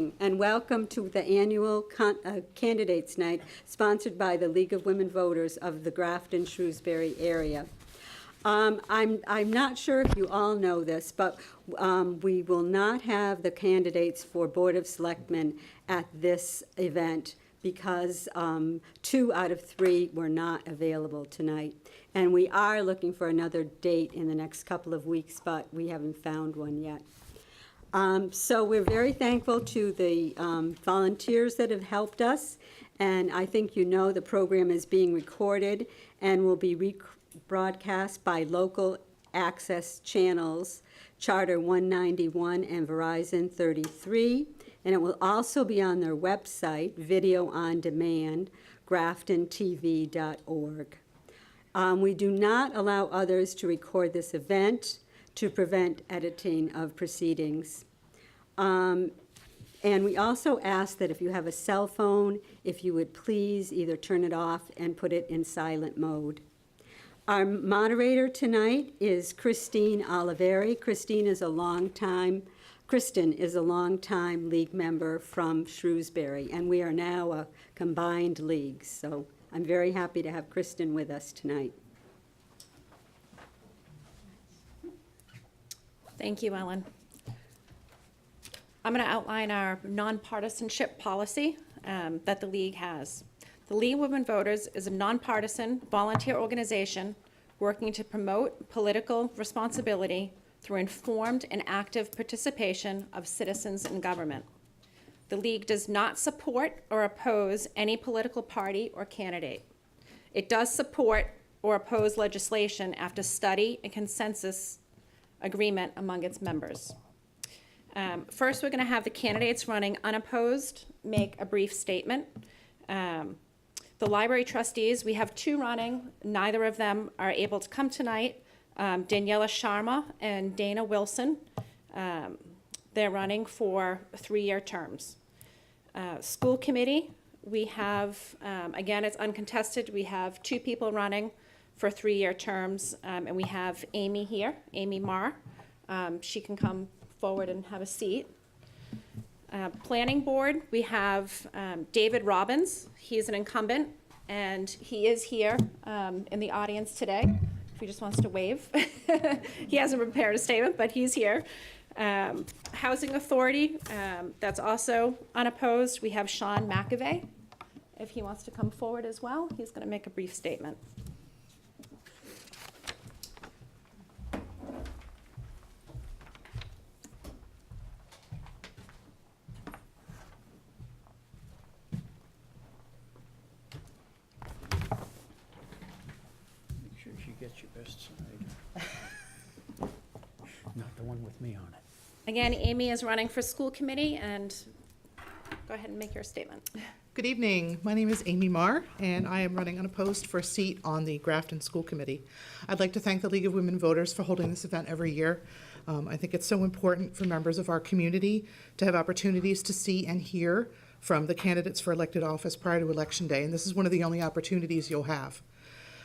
evening, and welcome to the annual Candidates Night, sponsored by the League of Women Voters of the Grafton-Shrewsbury area. I'm not sure if you all know this, but we will not have the candidates for Board of Selectmen at this event because 2 out of 3 were not available tonight. And we are looking for another date in the next couple of weeks, but we haven't found one yet. So we're very thankful to the volunteers that have helped us, and I think you know the program is being recorded and will be broadcast by local access channels, Charter 191 and Verizon 33, and it will also be on their website, video on demand, graftontv.org. We do not allow others to record this event to prevent editing of proceedings. And we also ask that if you have a cell phone, if you would please either turn it off and put it in silent mode. Our moderator tonight is Christine Oliveri. Kristen is a longtime league member from Shrewsbury, and we are now a combined league. So I'm very happy to have Kristen with us tonight. Thank you, Ellen. I'm going to outline our nonpartisanship policy that the League has. The League of Women Voters is a nonpartisan volunteer organization working to promote political responsibility through informed and active participation of citizens in government. The League does not support or oppose any political party or candidate. It does support or oppose legislation after study and consensus agreement among its members. First, we're going to have the candidates running unopposed make a brief statement. The library trustees, we have 2 running. Neither of them are able to come tonight. Daniela Sharma and Dana Wilson. They're running for 3-year terms. School committee, we have, again, it's uncontested. We have 2 people running for 3-year terms, and we have Amy here, Amy Marr. She can come forward and have a seat. Planning board, we have David Robbins. He's an incumbent, and he is here in the audience today. If he just wants to wave. He hasn't prepared a statement, but he's here. Housing Authority, that's also unopposed. We have Sean McAvey. If he wants to come forward as well, he's going to make a brief statement. Get your best side. Not the one with me on it. Again, Amy is running for school committee, and go ahead and make your statement. Good evening. My name is Amy Marr, and I am running unopposed for a seat on the Grafton School Committee. I'd like to thank the League of Women Voters for holding this event every year. I think it's so important for members of our community to have opportunities to see and hear from the candidates for elected office prior to Election Day, and this is one of the only opportunities you'll have.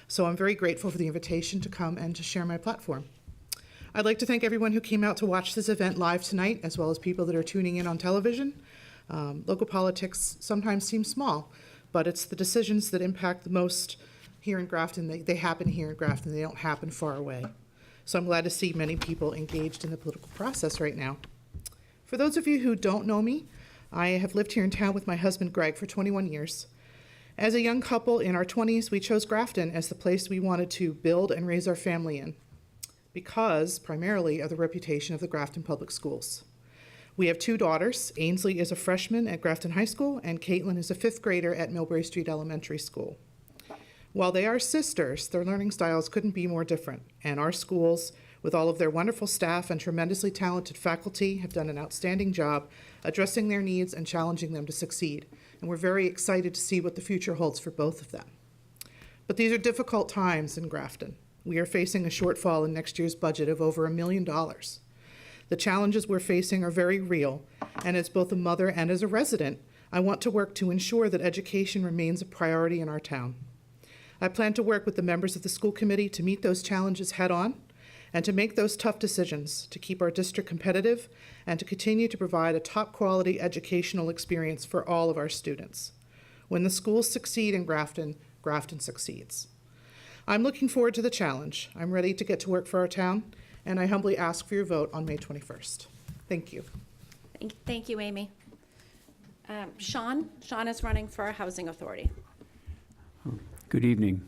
So I'm very grateful for the invitation to come and to share my platform. I'd like to thank everyone who came out to watch this event live tonight, as well as people that are tuning in on television. Local politics sometimes seem small, but it's the decisions that impact the most here in Grafton. They happen here in Grafton. They don't happen far away. So I'm glad to see many people engaged in the political process right now. For those of you who don't know me, I have lived here in town with my husband, Greg, for 21 years. As a young couple in our 20s, we chose Grafton as the place we wanted to build and raise our family in, because primarily of the reputation of the Grafton Public Schools. We have 2 daughters. Ainsley is a freshman at Grafton High School, and Caitlin is a 5th grader at Millbury Street Elementary School. While they are sisters, their learning styles couldn't be more different, and our schools, with all of their wonderful staff and tremendously talented faculty, have done an outstanding job addressing their needs and challenging them to succeed. And we're very excited to see what the future holds for both of them. But these are difficult times in Grafton. We are facing a shortfall in next year's budget of over $1 million. The challenges we're facing are very real, and as both a mother and as a resident, I want to work to ensure that education remains a priority in our town. I plan to work with the members of the school committee to meet those challenges head on and to make those tough decisions to keep our district competitive and to continue to provide a top-quality educational experience for all of our students. When the schools succeed in Grafton, Grafton succeeds. I'm looking forward to the challenge. I'm ready to get to work for our town, and I humbly ask for your vote on May 21st. Thank you. Thank you, Amy. Sean is running for Housing Authority. Good evening.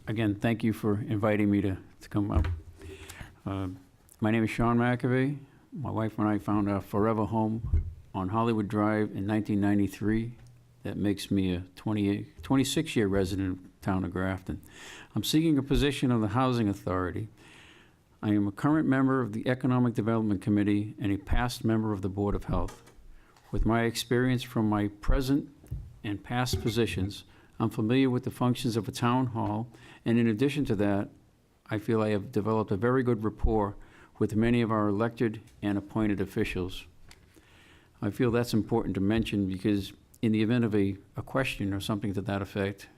Again, thank you for inviting me to come up. My name is Sean McAvey. My wife and I found our forever home on Hollywood Drive in 1993. That makes me a 26-year resident of the town of Grafton. I'm seeking a position on the Housing Authority. I am a current member of the Economic Development Committee and a past member of the Board of Health. With my experience from my present and past positions, I'm familiar with the functions of a town hall, and in addition to that, I feel I have developed a very good rapport with many of our elected and appointed officials. I feel that's important to mention because in the event of a question or something to that effect,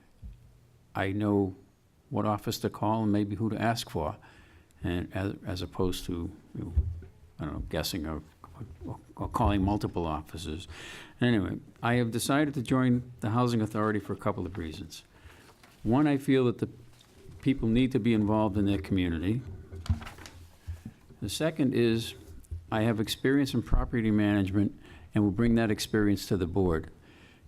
I know what office to call and maybe who to ask for, and as opposed to, I don't know, guessing or calling multiple offices. Anyway, I have decided to join the Housing Authority for a couple of reasons. One, I feel that the people need to be involved in their community. The second is I have experience in property management and will bring that experience to the board.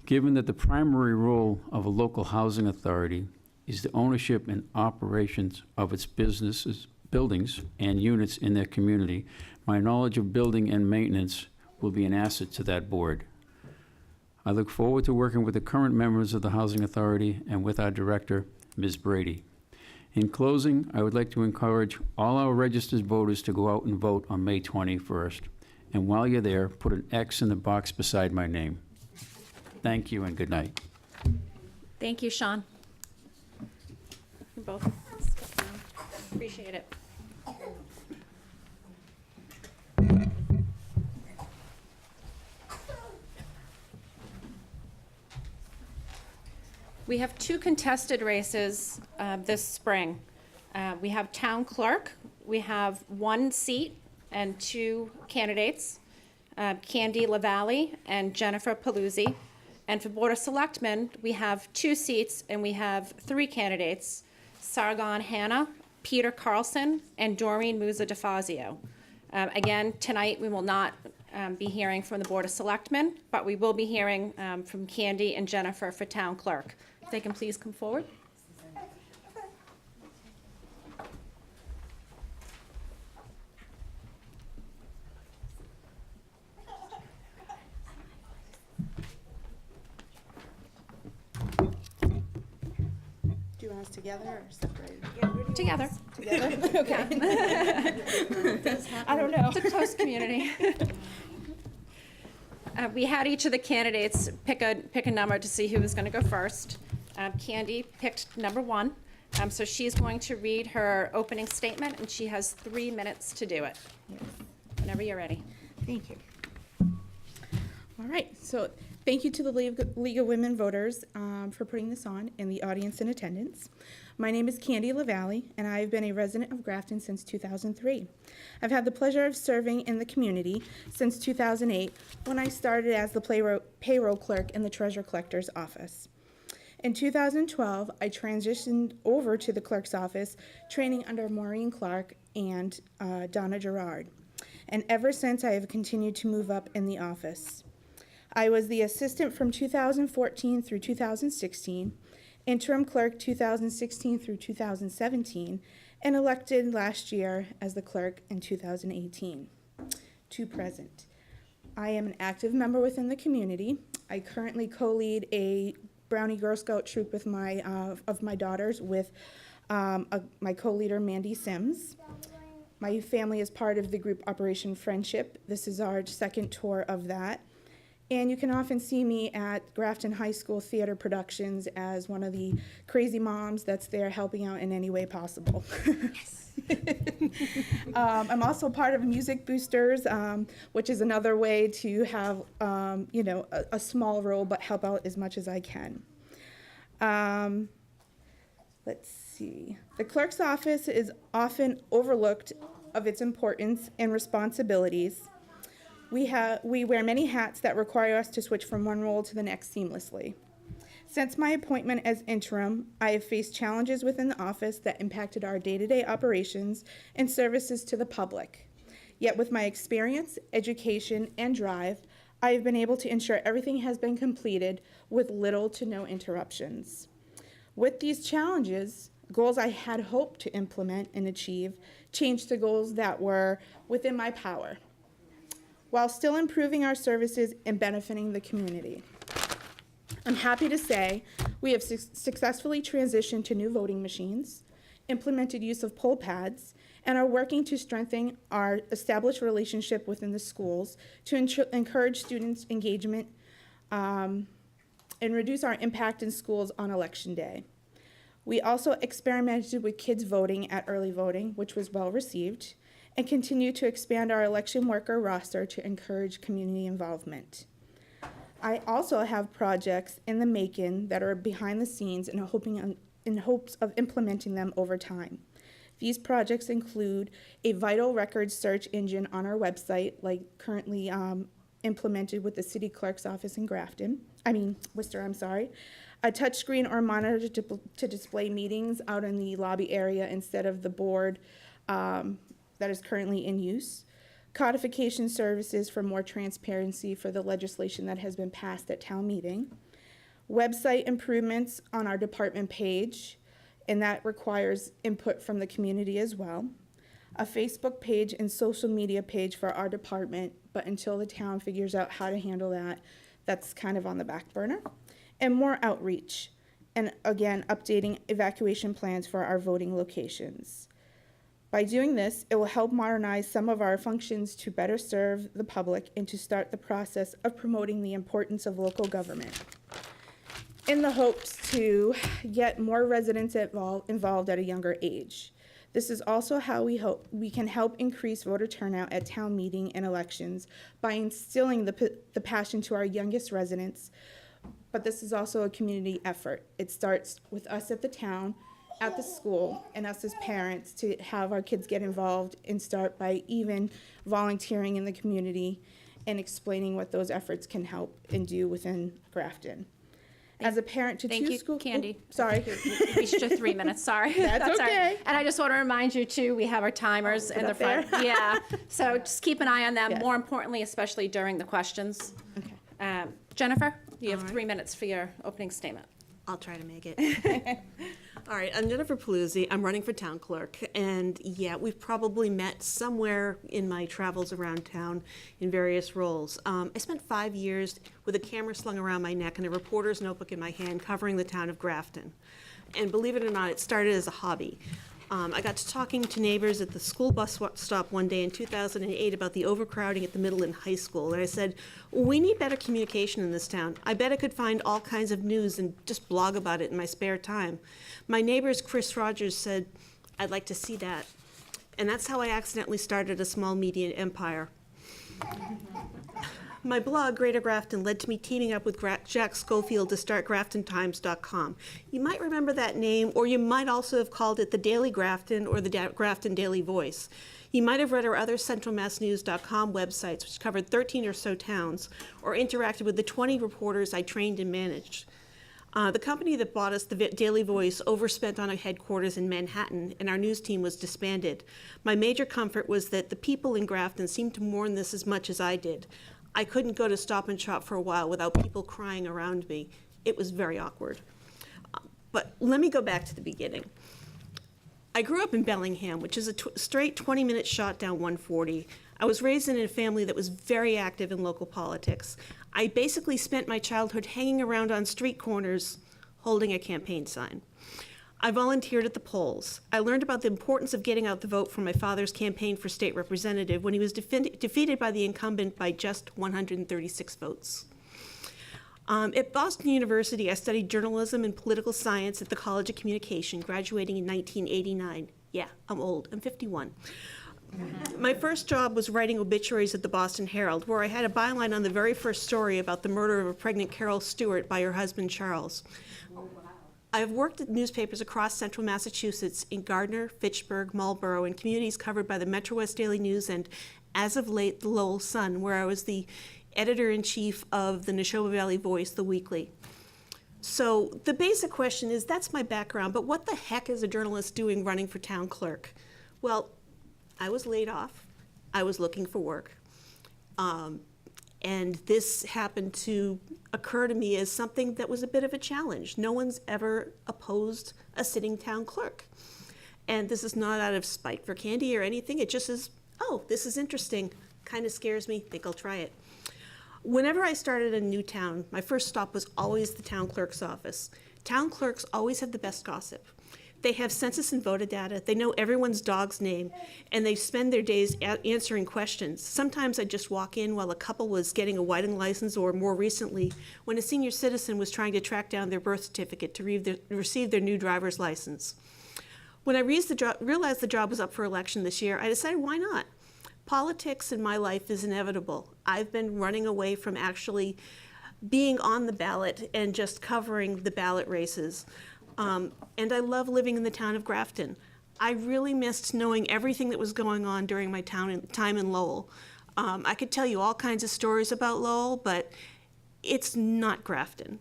Given that the primary role of a local housing authority is the ownership and operations of its businesses, buildings, and units in their community, my knowledge of building and maintenance will be an asset to that board. I look forward to working with the current members of the Housing Authority and with our director, Ms. Brady. In closing, I would like to encourage all our registered voters to go out and vote on May 21st. And while you're there, put an X in the box beside my name. Thank you and good night. Thank you, Sean. You both. Appreciate it. We have two contested races this spring. We have town clerk. We have one seat and two candidates, Candy LaValle and Jennifer Paluzzi. And for Board of Selectmen, we have two seats and we have three candidates, Sargon Hannah, Peter Carlson, and Doreen Musa DeFazio. Again, tonight we will not be hearing from the Board of Selectmen, but we will be hearing from Candy and Jennifer for town clerk. If they can please come forward. Do you want us together or separated? Together. Together? Okay. I don't know. It's a close community. We had each of the candidates pick a number to see who was going to go first. Candy picked number 1. So she's going to read her opening statement, and she has 3 minutes to do it. Yes. Whenever you're ready. Thank you. All right, so thank you to the League of Women Voters for putting this on and the audience in attendance. My name is Candy LaValle, and I've been a resident of Grafton since 2003. I've had the pleasure of serving in the community since 2008, when I started as the payroll clerk in the treasurer collector's office. In 2012, I transitioned over to the clerk's office, training under Maureen Clark and Donna Gerard. And ever since, I have continued to move up in the office. I was the assistant from 2014 through 2016, interim clerk 2016 through 2017, and elected last year as the clerk in 2018 to present. I am an active member within the community. I currently co-lead a Brownie Girl Scout troop with of my daughters with my co-leader Mandy Sims. My family is part of the group Operation Friendship. This is our second tour of that. And you can often see me at Grafton High School Theater Productions as one of the crazy moms that's there helping out in any way possible. Yes. I'm also part of Music Boosters, which is another way to have, a small role but help out as much as I can. Let's see. The clerk's office is often overlooked of its importance and responsibilities. We wear many hats that require us to switch from one role to the next seamlessly. Since my appointment as interim, I have faced challenges within the office that impacted our day-to-day operations and services to the public. Yet with my experience, education, and drive, I have been able to ensure everything has been completed with little to no interruptions. With these challenges, goals I had hoped to implement and achieve changed to goals that were within my power, while still improving our services and benefiting the community. I'm happy to say we have successfully transitioned to new voting machines, implemented use of poll pads, and are working to strengthen our established relationship within the schools to encourage students' engagement and reduce our impact in schools on election day. We also experimented with kids voting at early voting, which was well received, and continue to expand our election worker roster to encourage community involvement. I also have projects in the making that are behind the scenes and in hopes of implementing them over time. These projects include a vital records search engine on our website, like currently implemented with the city clerk's office in Worcester, a touchscreen or monitor to display meetings out in the lobby area instead of the board that is currently in use. Codification services for more transparency for the legislation that has been passed at town meeting. Website improvements on our department page, and that requires input from the community as well. A Facebook page and social media page for our department, but until the town figures out how to handle that, that's kind of on the back burner. And more outreach, and again, updating evacuation plans for our voting locations. By doing this, it will help modernize some of our functions to better serve the public and to start the process of promoting the importance of local government, in the hopes to get more residents involved at a younger age. This is also how we hope we can help increase voter turnout at town meeting and elections by instilling the passion to our youngest residents. But this is also a community effort. It starts with us at the town, at the school, and us as parents to have our kids get involved and start by even volunteering in the community and explaining what those efforts can help and do within Grafton. As a parent to two school... Thank you, Candy. Sorry. We reached your 3 minutes, sorry. That's all right. okay. And I just want to remind you, too, we have our timers in the front. Yeah, so just keep an eye on them, Yes. more importantly, especially during the questions. Okay. Jennifer, you have 3 minutes for your opening statement. I'll try to make it. All right, I'm Jennifer Paluzzi. I'm running for town clerk, and yeah, we've probably met somewhere in my travels around town in various roles. I spent 5 years with a camera slung around my neck and a reporter's notebook in my hand covering the town of Grafton. And believe it or not, it started as a hobby. I got to talking to neighbors at the school bus stop one day in 2008 about the overcrowding at the middle and high school. And I said, we need better communication in this town. I bet I could find all kinds of news and just blog about it in my spare time. My neighbors, Chris Rogers, said, I'd like to see that. And that's how I accidentally started a small media empire. My blog, Greater Grafton, led to me teaming up with Jack Schofield to start GraftonTimes.com. You might remember that name, or you might also have called it the Daily Grafton or the Grafton Daily Voice. You might have read our other CentralMassNews.com websites, which covered 13 or so towns, or interacted with the 20 reporters I trained and managed. The company that bought us, the Daily Voice, overspent on a headquarters in Manhattan, and our news team was disbanded. My major comfort was that the people in Grafton seemed to mourn this as much as I did. I couldn't go to Stop and Shop for a while without people crying around me. It was very awkward. But let me go back to the beginning. I grew up in Bellingham, which is a straight 20-minute shot down 140. I was raised in a family that was very active in local politics. I basically spent my childhood hanging around on street corners holding a campaign sign. I volunteered at the polls. I learned about the importance of getting out the vote from my father's campaign for state representative when he was defeated by the incumbent by just 136 votes. At Boston University, I studied journalism and political science at the College of Communication, graduating in 1989. Yeah, I'm old. I'm 51. My first job was writing obituaries at the Boston Herald, where I had a byline on the very first story about the murder of a pregnant Carol Stewart by her husband, Charles. I've worked at newspapers across central Massachusetts in Gardner, Fitchburg, Marlborough, and communities covered by the Metro West Daily News and, as of late, the Lowell Sun, where I was the editor-in-chief of the Neshoba Valley Voice, the weekly. So the basic question is, that's my background, but what the heck is a journalist doing running for town clerk? Well, I was laid off. I was looking for work. And this happened to occur to me as something that was a bit of a challenge. No one's ever opposed a sitting town clerk. And this is not out of spite for Candy or anything. It just is, oh, this is interesting. Kind of scares me. Think I'll try it. Whenever I started a new town, my first stop was always the town clerk's office. Town clerks always have the best gossip. They have census and voter data, they know everyone's dog's name, and they spend their days answering questions. Sometimes I'd just walk in while a couple was getting a whiting license, or more recently, when a senior citizen was trying to track down their birth certificate to receive their new driver's license. When I realized the job was up for election this year, I decided, why not? Politics in my life is inevitable. I've been running away from actually being on the ballot and just covering the ballot races. And I love living in the town of Grafton. I really missed knowing everything that was going on during my time in Lowell. I could tell you all kinds of stories about Lowell, but it's not Grafton.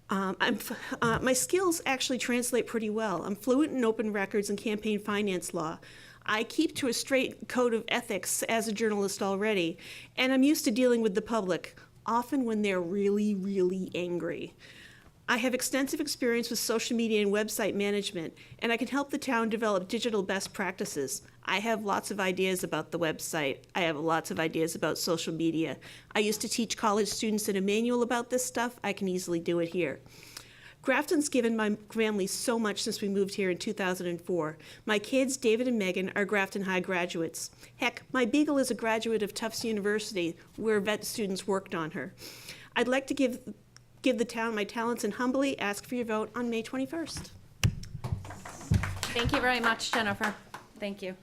My skills actually translate pretty well. I'm fluent in open records and campaign finance law. I keep to a straight code of ethics as a journalist already, and I'm used to dealing with the public, often when they're really, really angry. I have extensive experience with social media and website management, and I can help the town develop digital best practices. I have lots of ideas about the website. I have lots of ideas about social media. I used to teach college students in a manual about this stuff. I can easily do it here. Grafton's given my family so much since we moved here in 2004. My kids, David and Megan, are Grafton High graduates. Heck, my beagle is a graduate of Tufts University, where vet students worked on her. I'd like to give the town my talents and humbly ask for your vote on May 21st. Thank you very much, Jennifer. Thank you.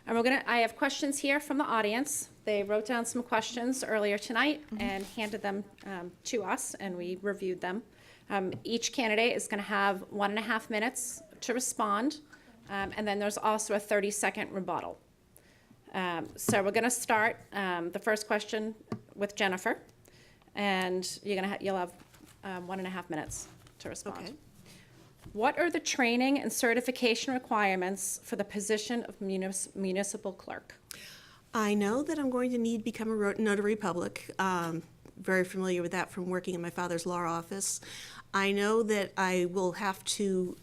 And I have questions here from the audience. They wrote down some questions earlier tonight and handed them to us, and we reviewed them. Each candidate is going to have 1.5 minutes to respond, and then there's also a 30-second rebuttal. So we're going to start the first question with Jennifer, and you'll have 1.5 minutes to respond. Okay. What are the training and certification requirements for the position of municipal clerk? I know that I'm going to need to become a notary public. Very familiar with that from working in my father's law office. I know that I will have to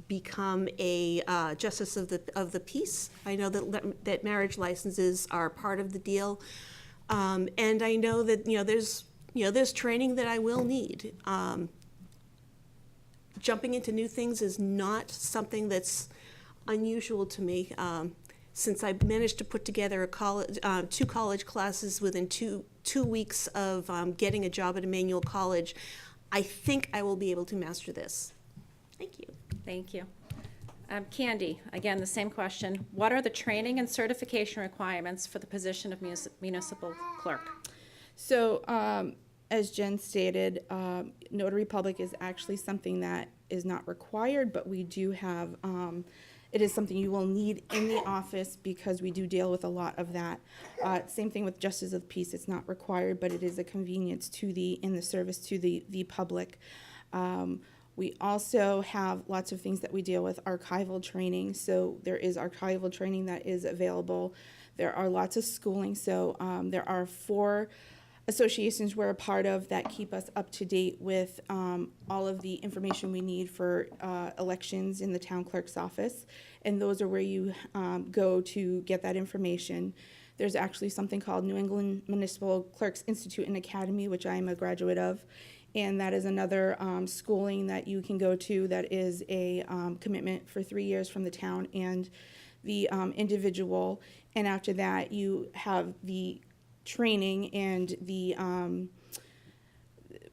become a justice of the peace. I know that marriage licenses are part of the deal, and I know that there's training that I will need. Jumping into new things is not something that's unusual to me. Since I managed to put together two college classes within two weeks of getting a job at Emmanuel College, I think I will be able to master this. Thank you. Thank you. Candy, again, the same question. What are the training and certification requirements for the position of municipal clerk? So, as Jen stated, notary public is actually something that is not required, but we do have, it is something you will need in the office because we do deal with a lot of that. Same thing with justice of the peace. It's not required, but it is a convenience in the service to the public. We also have lots of things that we deal with, archival training. So there is archival training that is available. There are lots of schooling. So there are 4 associations we're a part of that keep us up to date with all of the information we need for elections in the town clerk's office. And those are where you go to get that information. There's actually something called New England Municipal Clerks Institute and Academy, which I am a graduate of. And that is another schooling that you can go to that is a commitment for 3 years from the town and the individual. And after that, you have the training and the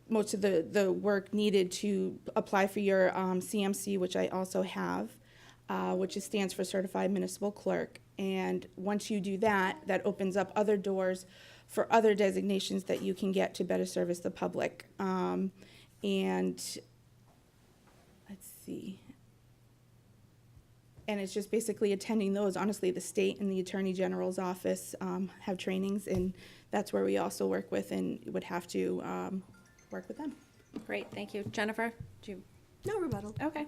most of the work needed to apply for your CMC, which I also have, which stands for Certified Municipal Clerk. And once you do that, that opens up other doors for other designations that you can get to better service the public. And see. And it's just basically attending those. Honestly, the state and the Attorney General's office have trainings, and that's where we also work with and would have to work with them. Great, thank you. Jennifer, do you? No rebuttal. Okay.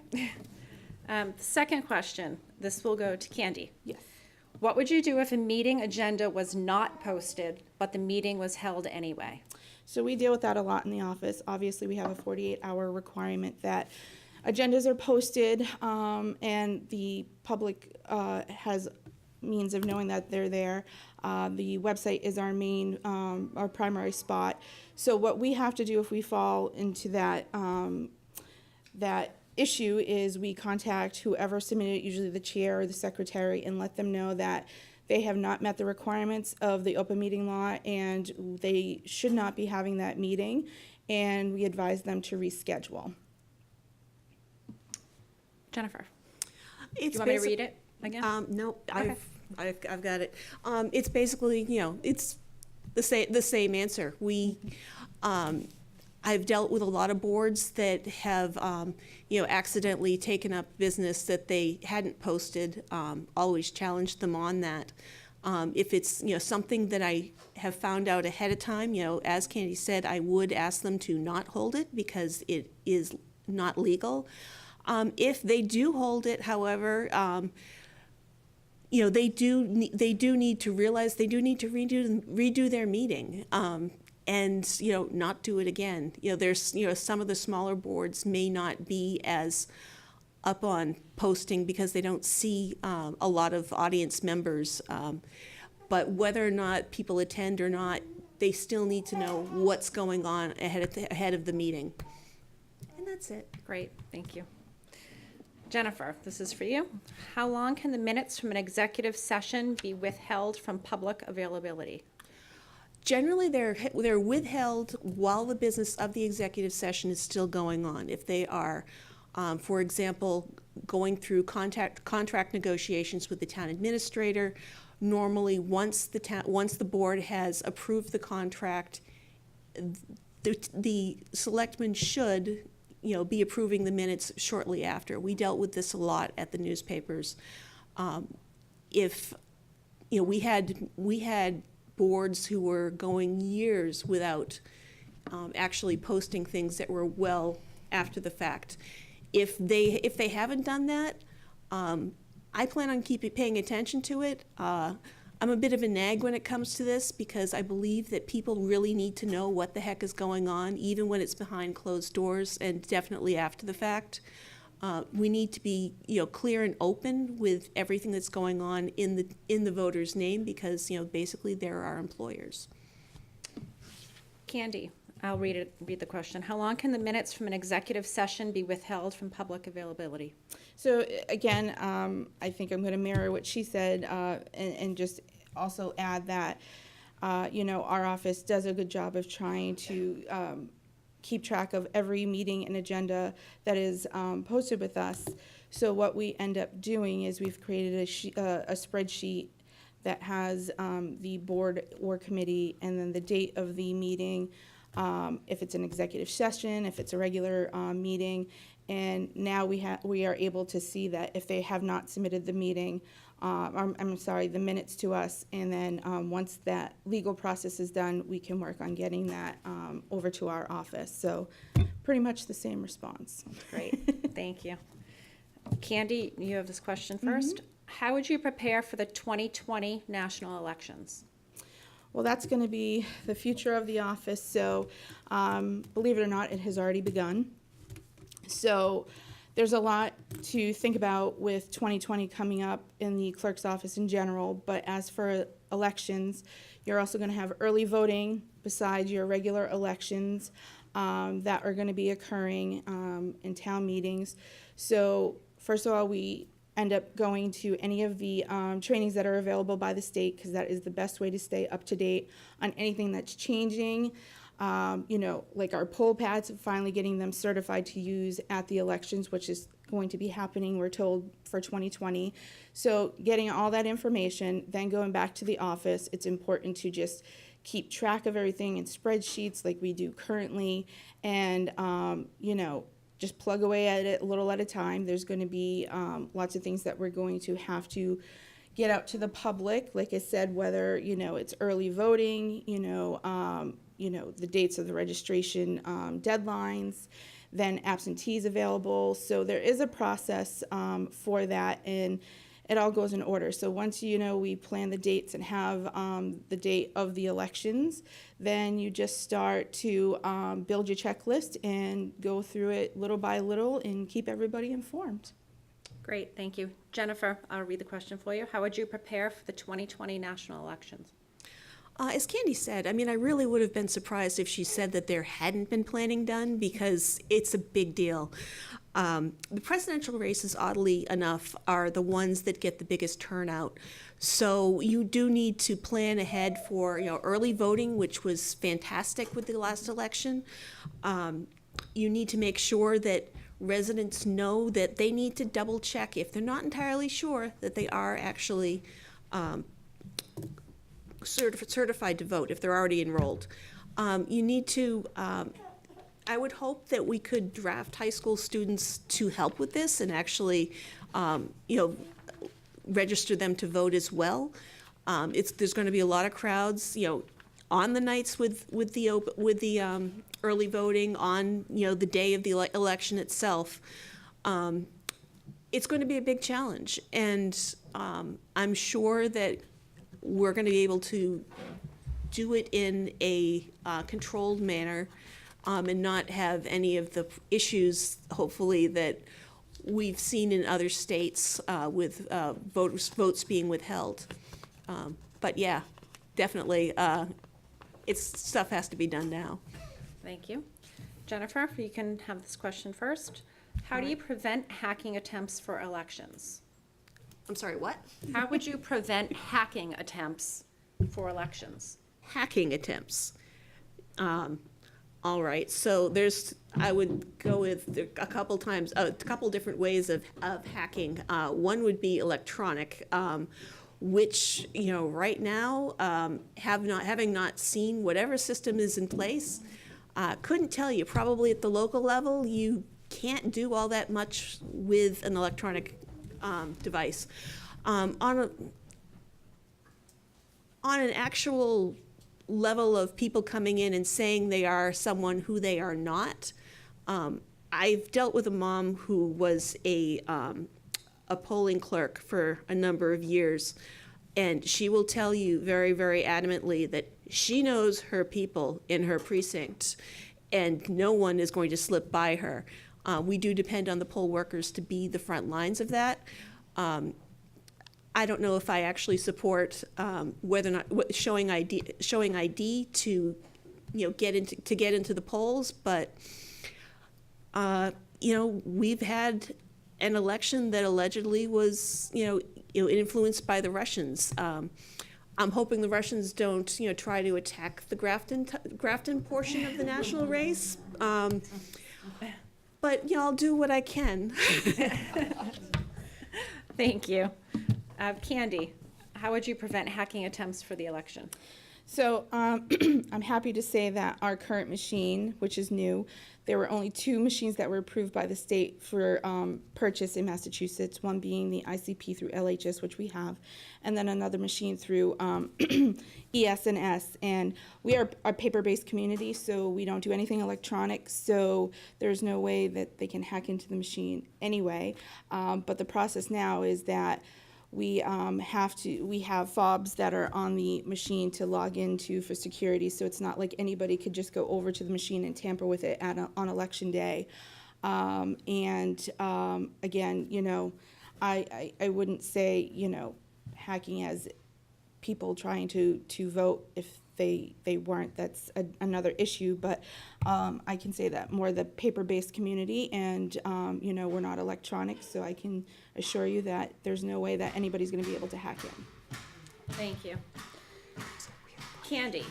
The second question, this will go to Candy. Yes. What would you do if a meeting agenda was not posted, but the meeting was held anyway? So we deal with that a lot in the office. Obviously, we have a 48-hour requirement that agendas are posted, and the public has means of knowing that they're there. The website is our main, our primary spot. So what we have to do if we fall into that, that issue is we contact whoever submitted it, usually the chair or the secretary, and let them know that they have not met the requirements of the open meeting law and they should not be having that meeting, and we advise them to reschedule. Jennifer, do It's you want me to basic- read it again? No, Okay. I've got it. It's basically, it's the same answer. I've dealt with a lot of boards that have, accidentally taken up business that they hadn't posted, always challenged them on that. If it's, something that I have found out ahead of time, as Candy said, I would ask them to not hold it because it is not legal. If they do hold it, however, they do need to realize they do need to redo their meeting, and not do it again. There's some of the smaller boards may not be as up on posting because they don't see a lot of audience members, but whether or not people attend or not, they still need to know what's going on ahead of the meeting. And that's it. Great, thank you. Jennifer, this is for you. How long can the minutes from an executive session be withheld from public availability? Generally, they're withheld while the business of the executive session is still going on. If they are, for example, going through contract negotiations with the town administrator, normally once the board has approved the contract, the selectmen should be approving the minutes shortly after. We dealt with this a lot at the newspapers. If we had boards who were going years without actually posting things that were well after the fact. If they haven't done that, I plan on paying attention to it. I'm a bit of a nag when it comes to this because I believe that people really need to know what the heck is going on, even when it's behind closed doors and definitely after the fact. We need to be, clear and open with everything that's going on in the voter's name because, basically they're our employers. Candy, I'll read the question. How long can the minutes from an executive session be withheld from public availability? So again, I think I'm going to mirror what she said and just also add that, our office does a good job of trying to keep track of every meeting and agenda that is posted with us. So what we end up doing is we've created a spreadsheet that has the board or committee and then the date of the meeting, if it's an executive session, if it's a regular meeting. And now we are able to see that if they have not submitted the meeting, the minutes to us, and then once that legal process is done, we can work on getting that over to our office. So pretty much the same response. Great, thank you. Candy, you have this question first. How would you prepare for the 2020 national elections? Well, that's going to be the future of the office. So believe it or not, it has already begun. So there's a lot to think about with 2020 coming up in the clerk's office in general, but as for elections, you're also going to have early voting besides your regular elections that are going to be occurring in town meetings. So first of all, we end up going to any of the trainings that are available by the state because that is the best way to stay up to date on anything that's changing. Like our poll pads, finally getting them certified to use at the elections, which is going to be happening, we're told, for 2020. So getting all that information, then going back to the office, it's important to just keep track of everything in spreadsheets like we do currently, and, just plug away at it a little at a time. There's going to be lots of things that we're going to have to get out to the public. Like I said, whether it's early voting, the dates of the registration deadlines, then absentees available. So there is a process for that, and it all goes in order. So once we plan the dates and have the date of the elections, then you just start to build your checklist and go through it little by little and keep everybody informed. Great, thank you. Jennifer, I'll read the question for you. How would you prepare for the 2020 national elections? As Candy said, I mean, I really would have been surprised if she said that there hadn't been planning done, because it's a big deal. The presidential races, oddly enough, are the ones that get the biggest turnout. So you do need to plan ahead for early voting, which was fantastic with the last election. You need to make sure that residents know that they need to double check if they're not entirely sure that they are actually certified to vote, if they're already enrolled. You need to, I would hope that we could draft high school students to help with this and actually, register them to vote as well. There's going to be a lot of crowds, on the nights with the early voting, on the day of the election itself. It's going to be a big challenge, and I'm sure that we're going to be able to do it in a controlled manner, and not have any of the issues, hopefully, that we've seen in other states with votes being withheld. But yeah, definitely, stuff has to be done now. Thank you. Jennifer, you can have this question first. How do you prevent hacking attempts for elections? I'm sorry, what? How would you prevent hacking attempts for elections? Hacking attempts. All right, so I would go with a couple different ways of hacking. One would be electronic, which, right now, having not seen whatever system is in place, couldn't tell you. Probably at the local level, you can't do all that much with an electronic device. On an actual level of people coming in and saying they are someone who they are not, I've dealt with a mom who was a polling clerk for a number of years, and she will tell you very, very adamantly that she knows her people in her precinct, and no one is going to slip by her. We do depend on the poll workers to be the front lines of that. I don't know if I actually support whether or not showing ID to get into the polls, but we've had an election that allegedly was influenced by the Russians. I'm hoping the Russians don't try to attack the Grafton portion of the national race. But I'll do what I can. Thank you. Candy, how would you prevent hacking attempts for the election? So I'm happy to say that our current machine, which is new, there were only 2 machines that were approved by the state for purchase in Massachusetts, one being the ICP through LHS, which we have, and then another machine through ES&S. And we are a paper-based community, so we don't do anything electronic, so there's no way that they can hack into the machine anyway. But the process now is that we have fobs that are on the machine to log into for security, so it's not like anybody could just go over to the machine and tamper with it on election day. Again, I wouldn't say, hacking as people trying to vote if they weren't. That's another issue, but I can say that more the paper-based community, and we're not electronic, so I can assure you that there's no way that anybody's going to be able to hack in. Thank you. Candy,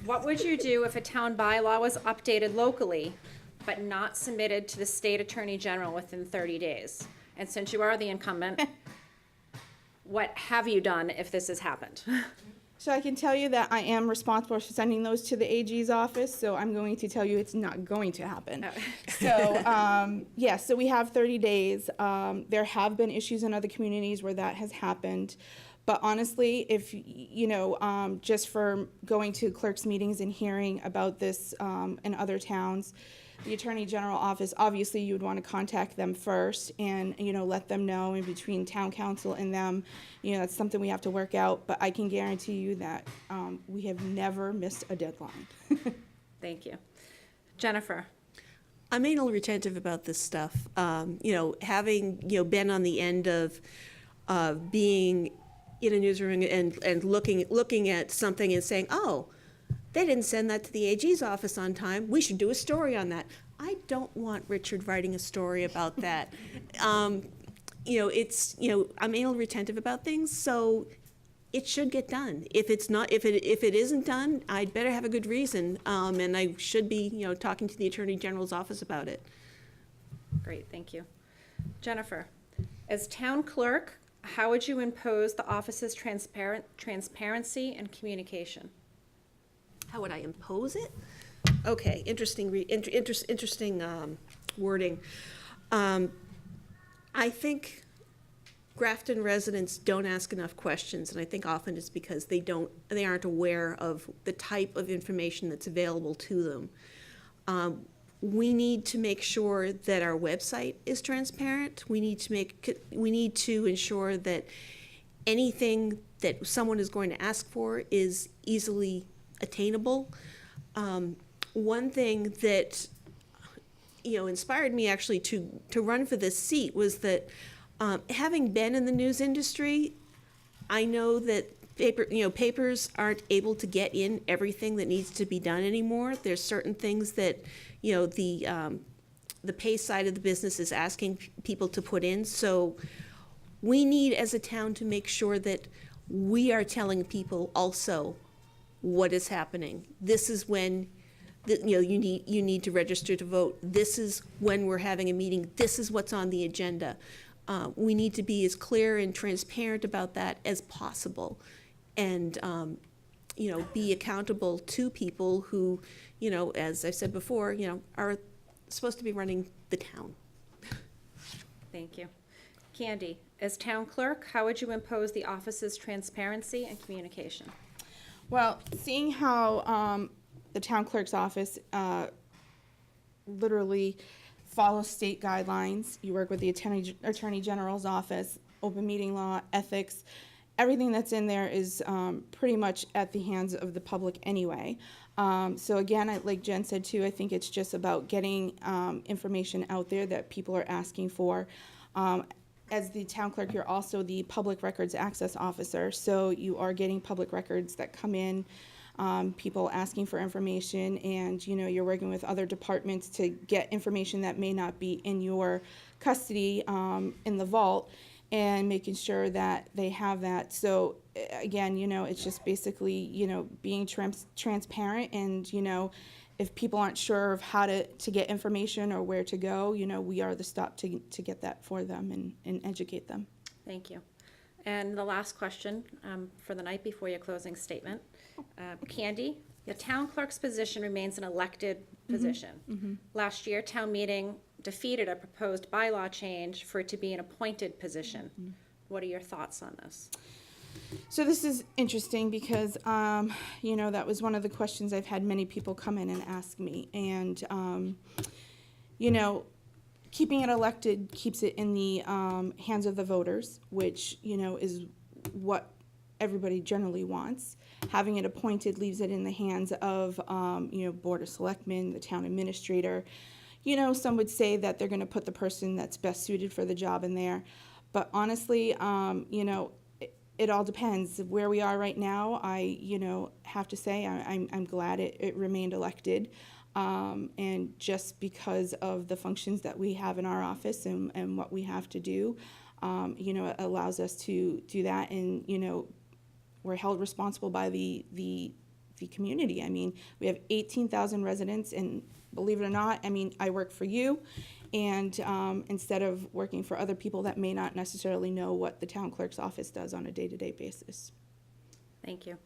what would you do if a town bylaw was updated locally but not submitted to the state attorney general within 30 days? And since you are the incumbent, what have you done if this has happened? So I can tell you that I am responsible for sending those to the AG's office, so I'm going to tell you it's not going to happen. So, so we have 30 days. There have been issues in other communities where that has happened. But honestly, if, just for going to clerks' meetings and hearing about this in other towns, the Attorney General office, obviously you would want to contact them first and, let them know in between town council and them, that's something we have to work out. But I can guarantee you that we have never missed a deadline. Thank you. Jennifer? I'm anal retentive about this stuff. Having, been on the end of being in a newsroom and looking at something and saying, oh, they didn't send that to the AG's office on time. We should do a story on that. I don't want Richard writing a story about that. I'm anal retentive about things, so it should get done. If it isn't done, I'd better have a good reason, and I should be, talking to the Attorney General's office about it. Great, thank you. Jennifer, as town clerk, how would you impose the office's transparency and communication? How would I impose it? Okay, interesting wording. I think Grafton residents don't ask enough questions, and I think often it's because they aren't aware of the type of information that's available to them. We need to make sure that our website is transparent. We need to ensure that anything that someone is going to ask for is easily attainable. One thing that inspired me actually to run for this seat was that having been in the news industry, I know that papers aren't able to get in everything that needs to be done anymore. There's certain things that the pay side of the business is asking people to put in. So we need as a town to make sure that we are telling people also what is happening. This is when you need to register to vote. This is when we're having a meeting. This is what's on the agenda. We need to be as clear and transparent about that as possible, and be accountable to people who, as I said before, are supposed to be running the town. Thank you. Candy, as town clerk, how would you impose the office's transparency and communication? Well, seeing how the town clerk's office literally follows state guidelines, you work with the Attorney General's office, open meeting law, ethics, everything that's in there is pretty much at the hands of the public anyway. So again, like Jen said too, I think it's just about getting information out there that people are asking for. As the town clerk, you're also the public records access officer, so you are getting public records that come in, people asking for information, and you're working with other departments to get information that may not be in your custody in the vault, and making sure that they have that. So again, it's just basically being transparent, and if people aren't sure of how to get information or where to go, we are the stop to get that for them and educate them. Thank you. And the last question for the night before your closing statement. Candy, the town clerk's position remains an elected position. Last year, town meeting defeated a proposed bylaw change for it to be an appointed position. What are your thoughts on this? So this is interesting because, that was one of the questions I've had many people come in and ask me. And, keeping it elected keeps it in the hands of the voters, which, is what everybody generally wants. Having it appointed leaves it in the hands of, Board of Selectmen, the town administrator. Some would say that they're going to put the person that's best suited for the job in there. But honestly, it all depends. Where we are right now, I, have to say I'm glad it remained elected. And just because of the functions that we have in our office and what we have to do, it allows us to do that. And, we're held responsible by the community. I mean, we have 18,000 residents, and believe it or not, I work for you. And instead of working for other people that may not necessarily know what the town clerk's office does on a day-to-day basis. Thank you.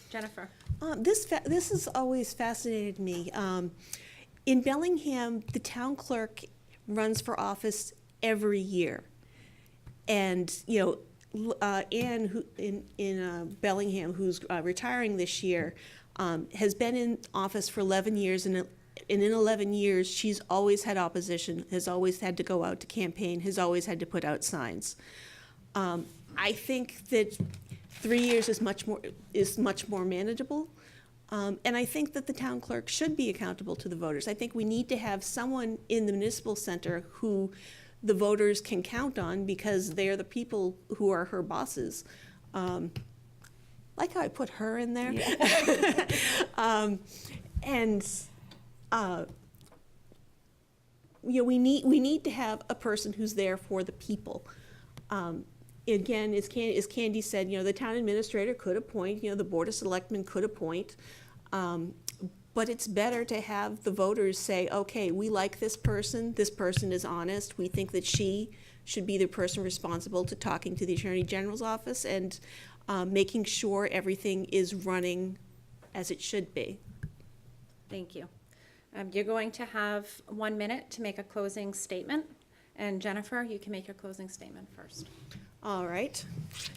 Jennifer? This has always fascinated me. In Bellingham, the town clerk runs for office every year. And, Anne, who, in Bellingham, who's retiring this year, has been in office for 11 years, and in 11 years, she's always had opposition, has always had to go out to campaign, has always had to put out signs. I think that 3 years is much more manageable. And I think that the town clerk should be accountable to the voters. I think we need to have someone in the municipal center who the voters can count on, because they're the people who are her bosses. Like how I put her in there. Yeah. We need to have a person who's there for the people. Again, as Candy said, the town administrator could appoint, the Board of Selectmen could appoint, but it's better to have the voters say, okay, we like this person is honest, we think that she should be the person responsible to talking to the Attorney General's office and making sure everything is running as it should be. Thank you. You're going to have 1 minute to make a closing statement. And Jennifer, you can make your closing statement first. All right.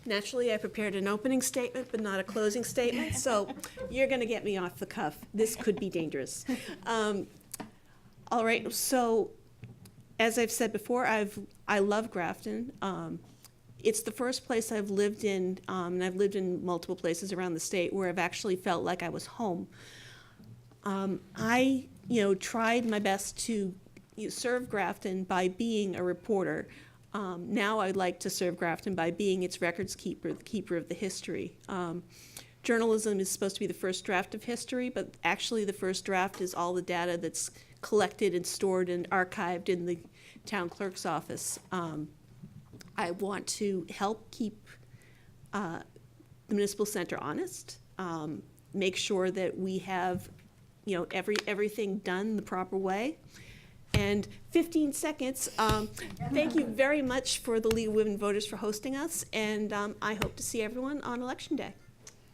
Naturally, I prepared an opening statement, but not a closing statement, so you're going to get me off the cuff. This could be dangerous. All right, so as I've said before, I love Grafton. It's the first place I've lived in, and I've lived in multiple places around the state where I've actually felt like I was home. I tried my best to serve Grafton by being a reporter. Now I'd like to serve Grafton by being its records keeper, the keeper of the history. Journalism is supposed to be the first draft of history, but actually the first draft is all the data that's collected and stored and archived in the town clerk's office. I want to help keep the municipal center honest, make sure that we have everything done the proper way. And 15 seconds, thank you very much for the League of Women Voters for hosting us, and I hope to see everyone on Election Day.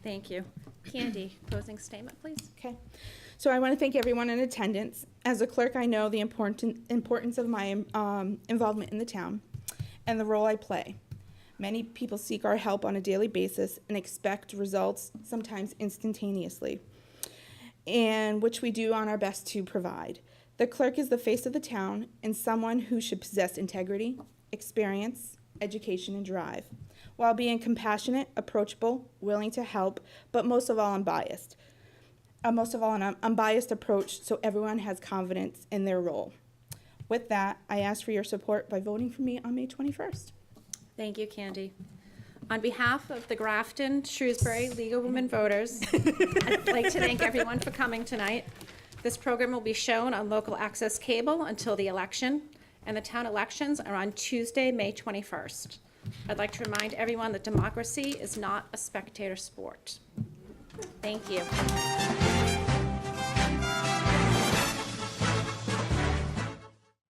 Thank you. Candy, closing statement, please. Okay. So I want to thank everyone in attendance. As a clerk, I know the importance of my involvement in the town and the role I play. Many people seek our help on a daily basis and expect results, sometimes instantaneously, and which we do on our best to provide. The clerk is the face of the town and someone who should possess integrity, experience, education, and drive, while being compassionate, approachable, willing to help, but most of all, unbiased. Most of all, an unbiased approach so everyone has confidence in their role. With that, I ask for your support by voting for me on May 21st. Thank you, Candy. On behalf of the Grafton Shrewsbury League of Women Voters, I'd like to thank everyone for coming tonight. This program will be shown on local access cable until the election, and the town elections are on Tuesday, May 21st. I'd like to remind everyone that democracy is not a spectator sport. Thank you.